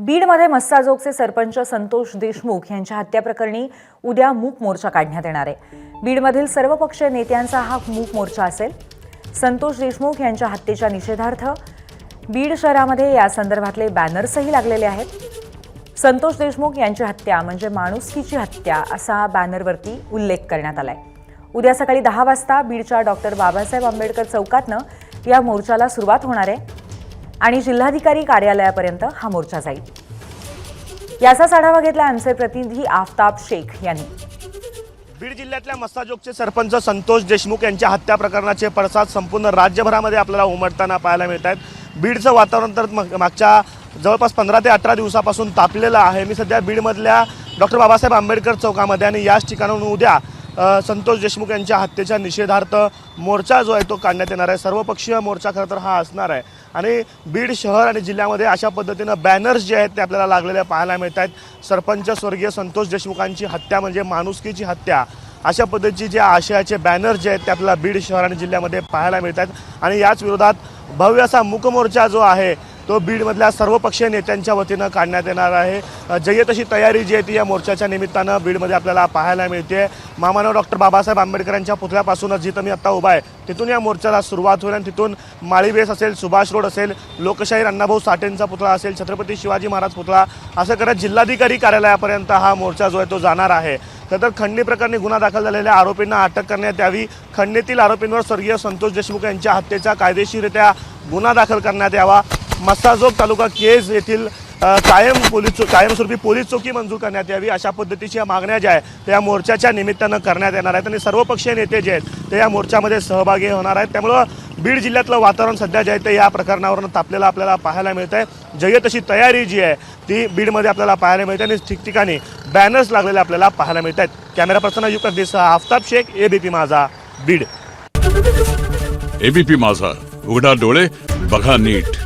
बीडमध्ये मस्साजोगचे सरपंच संतोष देशमुख यांच्या हत्याप्रकरणी उद्या मूक मोर्चा काढण्यात येणार आहे। बीडमधील सर्वपक्षीय नेत्यांचा हा मूक मोर्चा असेल। संतोष देशमुख यांच्या हत्येच्या निषेधार्थ बीड शहरामध्ये या संदर्भातले बॅनर्सही लागलेले आहेत। संतोष देशमुख यांची हत्या म्हणजे माणुसकीची हत्या असा बॅनरवरती उल्लेख करण्यात आलाय। उद्या सकाळी 10 वाजता बीडच्या डॉक्टर बाबासाहेब आंबेडकर चौकातनं या मोर्चाला सुरुवात होणार आहे आणि जिल्हाधिकारी कार्यालयापर्यंत हा मोर्चा जाईल। याचाच आढावा घेतला आमचे प्रतिनिधी आफताब शेख यांनी। बीड जिल्ह्यातल्या मस्साजोगचे सरपंच संतोष देशमुख यांच्या हत्या प्रकरणाचे पडसाद संपूर्ण राज्यभरामध्ये आपल्याला उमटताना पाहायला मिळत आहेत। बीडचं वातावरण तर मागच्या जवळपास 15 ते 18 दिवसापासून तापलेलं आहे। मी सध्या बीडमधल्या डॉक्टर बाबासाहेब आंबेडकर चौकामध्ये आणि याच ठिकाणाहून उद्या संतोष देशमुख यांच्या हत्येच्या निषेधार्थ मोर्चा जो आहे तो काढण्यात येणार आहे। सर्वपक्षीय मोर्चा खरं तर हा असणार आहे आणि बीड शहर आणि जिल्ह्यामध्ये अशा पद्धतीनं बॅनर्स जे आहेत ते आपल्याला लागलेले पाहायला मिळत आहेत। सरपंच स्वर्गीय संतोष देशमुखांची हत्या म्हणजे माणुसकीची हत्या अशा पद्धतीचे जे आशयाचे बॅनर्स जे आहेत ते आपल्याला बीड शहर आणि जिल्ह्यामध्ये पाहायला मिळत आहेत आणि याच विरोधात भव्य असा मूक मोर्चा जो आहे तो बीडमधल्या सर्वपक्षीय नेत्यांच्या वतीनं काढण्यात येणार आहे। जय्यत अशी तयारी जी आहे ती या मोर्चाच्या निमित्तानं बीडमध्ये आपल्याला पाहायला मिळते। महामानव डॉक्टर बाबासाहेब आंबेडकरांच्या पुतळ्यापासूनच जिथं मी आत्ता उभा आहे तिथून या मोर्चाला सुरुवात होईल आणि तिथून माळीबेस असेल, सुभाष रोड असेल, लोकशाहीर अण्णाभाऊ साठेंचा पुतळा असेल, छत्रपती शिवाजी महाराज पुतळा असं करत जिल्हाधिकारी कार्यालयापर्यंत हा मोर्चा जो आहे तो जाणार आहे। तर खंडणी प्रकरणी गुन्हा दाखल झालेल्या आरोपींना अटक करण्यात यावी, खंडणीतील आरोपींवर स्वर्गीय संतोष देशमुख यांच्या हत्येचा कायदेशीररित्या गुन्हा दाखल करण्यात यावा, मस्साजोग तालुका केज येथील कायमस्वरूपी पोलीस चौकी मंजूर करण्यात यावी अशा पद्धतीच्या मागण्या ज्या आहेत त्या या मोर्चाच्या निमित्तानं करण्यात येणार आहेत आणि सर्वपक्षीय नेते जे आहेत ते या मोर्चामध्ये सहभागी होणार आहेत। त्यामुळं बीड जिल्ह्यातलं वातावरण सध्या जे आहे ते या प्रकरणावरून तापलेलं आपल्याला पाहायला मिळत आहे। जय्यत अशी तयारी जी आहे ती बीडमध्ये आपल्याला पाहायला मिळते आणि ठिकठिकाणी बॅनर्स लागलेले आपल्याला पाहायला मिळत आहेत। कॅमेरा पर्सन युक्त दिसा आफताब शेख, एबीपी माझा, बीड। एबीपी माझा, उघडा डोळे बघा नीट।